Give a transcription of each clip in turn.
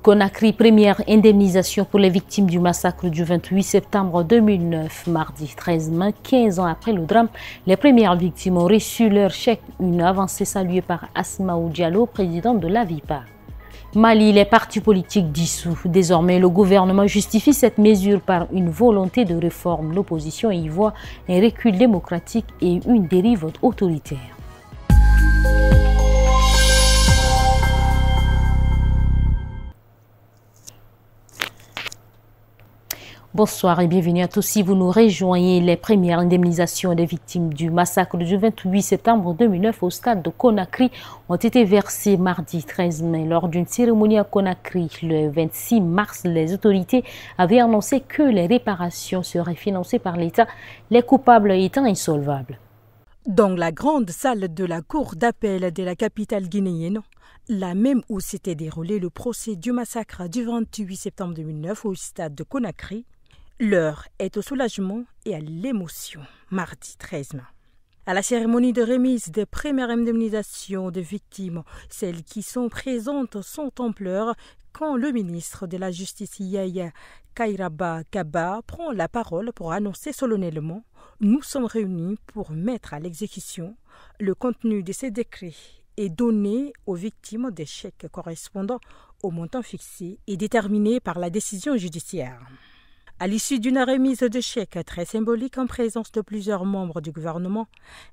Conakry, première indemnisation pour les victimes du massacre du 28 septembre 2009, mardi 13 mai, 15 ans après le drame. Les premières victimes ont reçu leur chèque, une avancée saluée par Asmaou Diallo, président de l'AVIPA. Mali, les partis politiques dissous. Désormais, le gouvernement justifie cette mesure par une volonté de réforme. L'opposition y voit un recul démocratique et une dérive autoritaire. Bonsoir et bienvenue à tous. Si vous nous rejoignez, les premières indemnisations des victimes du massacre du 28 septembre 2009 au stade de Conakry ont été versées mardi 13 mai. Lors d'une cérémonie à Conakry, le 26 mars, les autorités avaient annoncé que les réparations seraient financées par l'État, les coupables étant insolvables. Dans la grande salle de la cour d'appel de la capitale guinéenne, la même où s'était déroulé le procès du massacre du 28 septembre 2009 au stade de Conakry, l'heure est au soulagement et à l'émotion, mardi 13 mai. À la cérémonie de remise des premières indemnisations des victimes, celles qui sont présentes sont ampleur quand le ministre de la Justice Yaya Kairaba Kaba prend la parole pour annoncer solennellement « Nous sommes réunis pour mettre à l'exécution le contenu de ces décrets et donner aux victimes des chèques correspondant au montant fixé et déterminé par la décision judiciaire ». À l'issue d'une remise de chèques très symbolique en présence de plusieurs membres du gouvernement,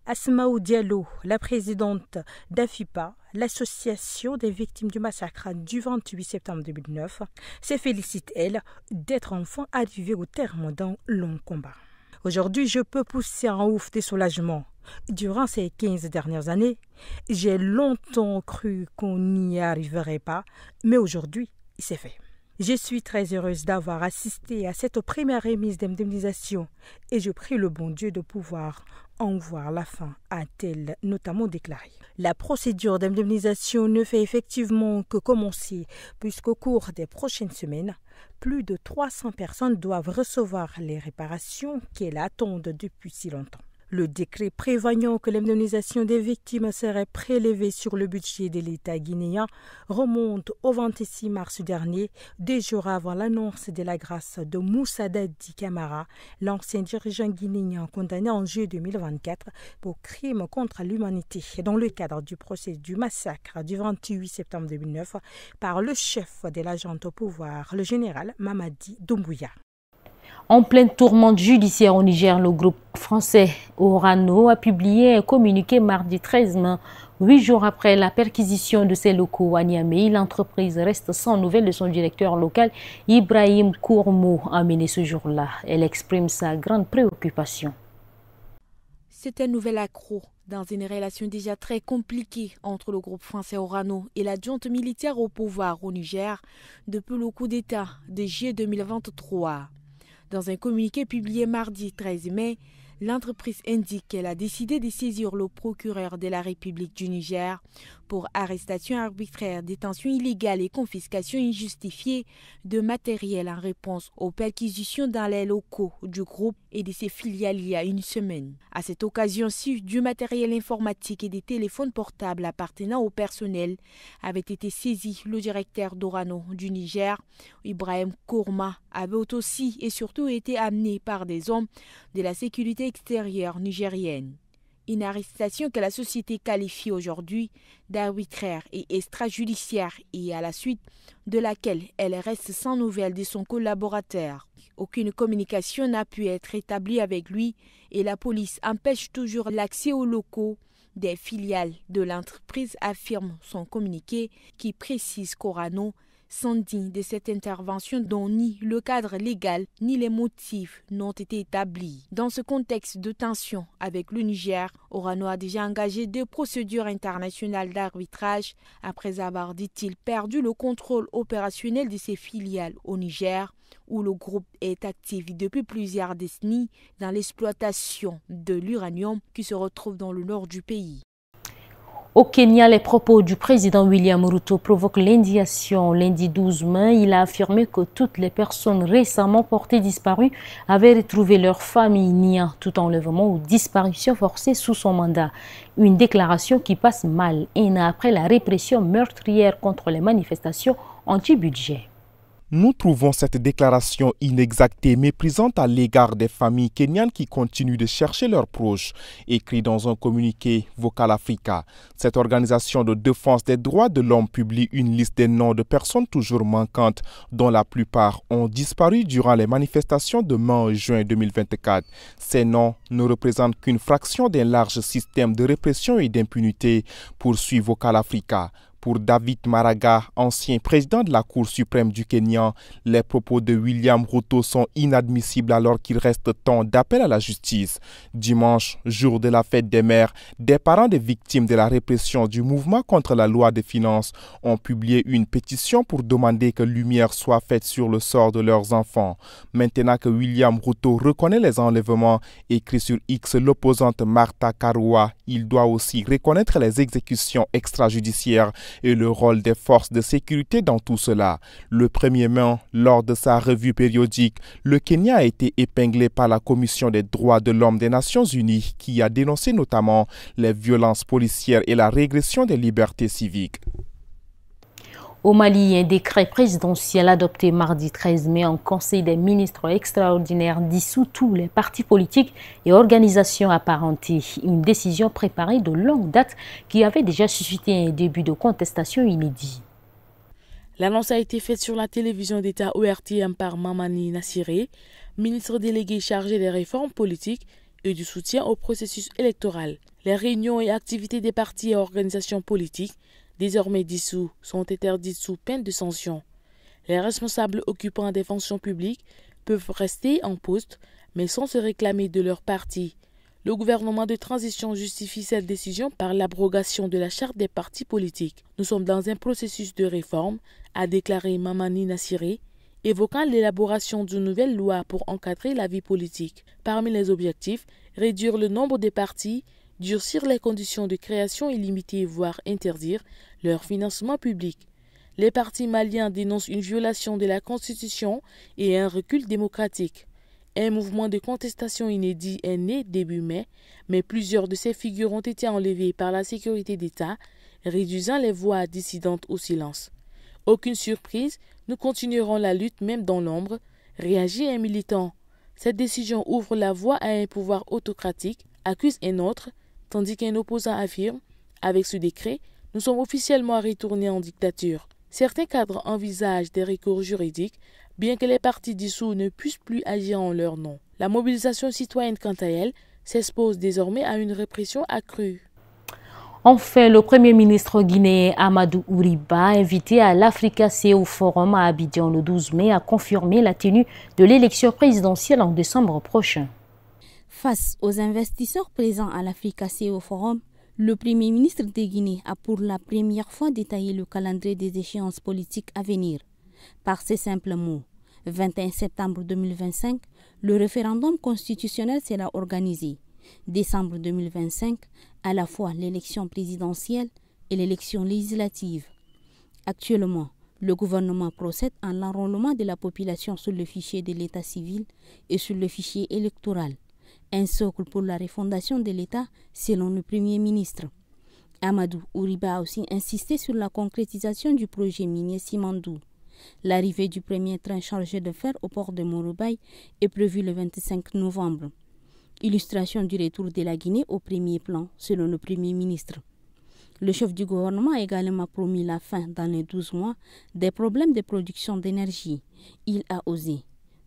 Asmaou Diallo, la présidente d'AFIPA, l'association des victimes du massacre du 28 septembre 2009, se félicite, elle, d'être enfin arrivée au terme d'un long combat. Aujourd'hui, je peux pousser un ouf de soulagement. Durant ces 15 dernières années, j'ai longtemps cru qu'on n'y arriverait pas, mais aujourd'hui, c'est fait. Je suis très heureuse d'avoir assisté à cette première remise d'indemnisation et je prie le bon Dieu de pouvoir en voir la fin, a-t-elle notamment déclaré. La procédure d'indemnisation ne fait effectivement que commencer puisqu'au cours des prochaines semaines, plus de 300 personnes doivent recevoir les réparations qu'elles attendent depuis si longtemps. Le décret prévoyant que l'indemnisation des victimes serait prélevée sur le budget de l'État guinéen remonte au 26 mars dernier, 2 jours avant l'annonce de la grâce de Moussa Dadi Camara, l'ancien dirigeant guinéen condamné en juillet 2024 pour crimes contre l'humanité dans le cadre du procès du massacre du 28 septembre 2009 par le chef de la junte au pouvoir, le général Mamadi Doumbouya. En pleine tourmente judiciaire au Niger, le groupe français Orano a publié un communiqué mardi 13 mai, 8 jours après la perquisition de ses locaux à Niamey. L'entreprise reste sans nouvelles de son directeur local, Ibrahim Kourmou, amené ce jour-là. Elle exprime sa grande préoccupation. C'est un nouvel accroc dans une relation déjà très compliquée entre le groupe français Orano et la junte militaire au pouvoir au Niger depuis le coup d'État de juillet 2023. Dans un communiqué publié mardi 13 mai, l'entreprise indique qu'elle a décidé de saisir le procureur de la République du Niger pour arrestation arbitraire, détention illégale et confiscation injustifiée de matériel en réponse aux perquisitions dans les locaux du groupe et de ses filiales il y a une semaine. À cette occasion-ci, du matériel informatique et des téléphones portables appartenant au personnel avaient été saisis. Le directeur d'Orano du Niger, Ibrahim Kourma, avait aussi et surtout été amené par des hommes de la sécurité extérieure nigérienne. Une arrestation que la société qualifie aujourd'hui d'arbitraire et extrajudiciaire et à la suite de laquelle elle reste sans nouvelles de son collaborateur. Aucune communication n'a pu être établie avec lui et la police empêche toujours l'accès aux locaux des filiales de l'entreprise, affirme son communiqué qui précise qu'Orano s'indigne de cette intervention dont ni le cadre légal ni les motifs n'ont été établis. Dans ce contexte de tension avec le Niger, Orano a déjà engagé 2 procédures internationales d'arbitrage après avoir, dit-il, perdu le contrôle opérationnel de ses filiales au Niger, où le groupe est actif depuis plusieurs décennies dans l'exploitation de l'uranium qui se retrouve dans le nord du pays. Au Kenya, les propos du président William Ruto provoquent l'indignation. Lundi 12 mai, il a affirmé que toutes les personnes récemment portées disparues avaient retrouvé leur famille, niant tout enlèvement ou disparition forcée sous son mandat. Une déclaration qui passe mal, un an après la répression meurtrière contre les manifestations anti-budget. Nous trouvons cette déclaration inexacte et méprisante à l'égard des familles kenyanes qui continuent de chercher leurs proches, écrit dans un communiqué Vocal Africa. Cette organisation de défense des droits de l'homme publie une liste des noms de personnes toujours manquantes, dont la plupart ont disparu durant les manifestations de mai et juin 2024. Ces noms ne représentent qu'une fraction d'un large système de répression et d'impunité, poursuit Vocal Africa. Pour David Maraga, ancien président de la Cour suprême du Kenya, les propos de William Ruto sont inadmissibles alors qu'il reste temps d'appel à la justice. Dimanche, jour de la fête des mères, des parents des victimes de la répression du mouvement contre la loi des finances ont publié une pétition pour demander que lumière soit faite sur le sort de leurs enfants. Maintenant que William Ruto reconnaît les enlèvements, écrit sur X l'opposante Martha Karua, il doit aussi reconnaître les exécutions extrajudiciaires et le rôle des forces de sécurité dans tout cela. Le 1er mai, lors de sa revue périodique, le Kenya a été épinglé par la Commission des droits de l'homme des Nations Unies qui a dénoncé notamment les violences policières et la régression des libertés civiques. Au Mali, un décret présidentiel adopté mardi 13 mai en Conseil des ministres extraordinaires dissout tous les partis politiques et organisations apparentées. Une décision préparée de longue date qui avait déjà suscité un début de contestation inédit. L'annonce a été faite sur la télévision d'État ORTM par Mamani Nassiré, ministre délégué chargé des réformes politiques et du soutien au processus électoral. Les réunions et activités des partis et organisations politiques désormais dissous, sont interdits sous peine de sanction. Les responsables occupant des fonctions publiques peuvent rester en poste, mais sans se réclamer de leur parti. Le gouvernement de transition justifie cette décision par l'abrogation de la charte des partis politiques. Nous sommes dans un processus de réforme, a déclaré Mamani Nassiré, évoquant l'élaboration d'une nouvelle loi pour encadrer la vie politique. Parmi les objectifs, réduire le nombre de partis, durcir les conditions de création et limiter, voire interdire, leur financement public. Les partis maliens dénoncent une violation de la Constitution et un recul démocratique. Un mouvement de contestation inédit est né début mai, mais plusieurs de ces figures ont été enlevées par la sécurité d'État, réduisant les voix dissidentes au silence. Aucune surprise, nous continuerons la lutte même dans l'ombre, réagit un militant. Cette décision ouvre la voie à un pouvoir autocratique, accuse un autre, tandis qu'un opposant affirme, avec ce décret, nous sommes officiellement retournés en dictature. Certains cadres envisagent des recours juridiques, bien que les partis dissous ne puissent plus agir en leur nom. La mobilisation citoyenne, quant à elle, s'expose désormais à une répression accrue. Enfin, le Premier ministre guinéen Amadou Ouriba, invité à l'Africa CEO Forum à Abidjan le 12 mai, a confirmé la tenue de l'élection présidentielle en décembre prochain. Face aux investisseurs présents à l'Africa CEO Forum, le Premier ministre de Guinée a pour la première fois détaillé le calendrier des échéances politiques à venir. Par ces simples mots, 21 septembre 2025, le référendum constitutionnel sera organisé. Décembre 2025, à la fois l'élection présidentielle et l'élection législative. Actuellement, le gouvernement procède à l'enrôlement de la population sur le fichier de l'état civil et sur le fichier électoral. Un socle pour la refondation de l'État, selon le Premier ministre. Amadou Ouriba a aussi insisté sur la concrétisation du projet minier Simandou. L'arrivée du premier train chargé de fer au port de Morobaï est prévue le 25 novembre. Illustration du retour de la Guinée au premier plan, selon le Premier ministre. Le chef du gouvernement a également promis la fin, dans les 12 mois, des problèmes de production d'énergie. Il a osé.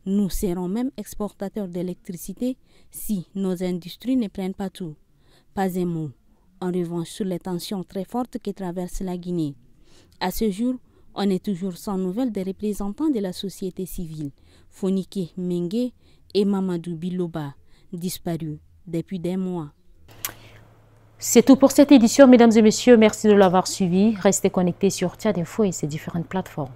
Nous serons même exportateurs d'électricité si nos industries ne prennent pas tout. Pas un mot, en revanche, sur les tensions très fortes qui traversent la Guinée. À ce jour, on est toujours sans nouvelles des représentants de la société civile, Fonike Mengue et Mamadou Biloba, disparus depuis des mois. C'est tout pour cette édition, mesdames et messieurs. Merci de l'avoir suivi. Restez connectés sur Tchad Info et ses différentes plateformes.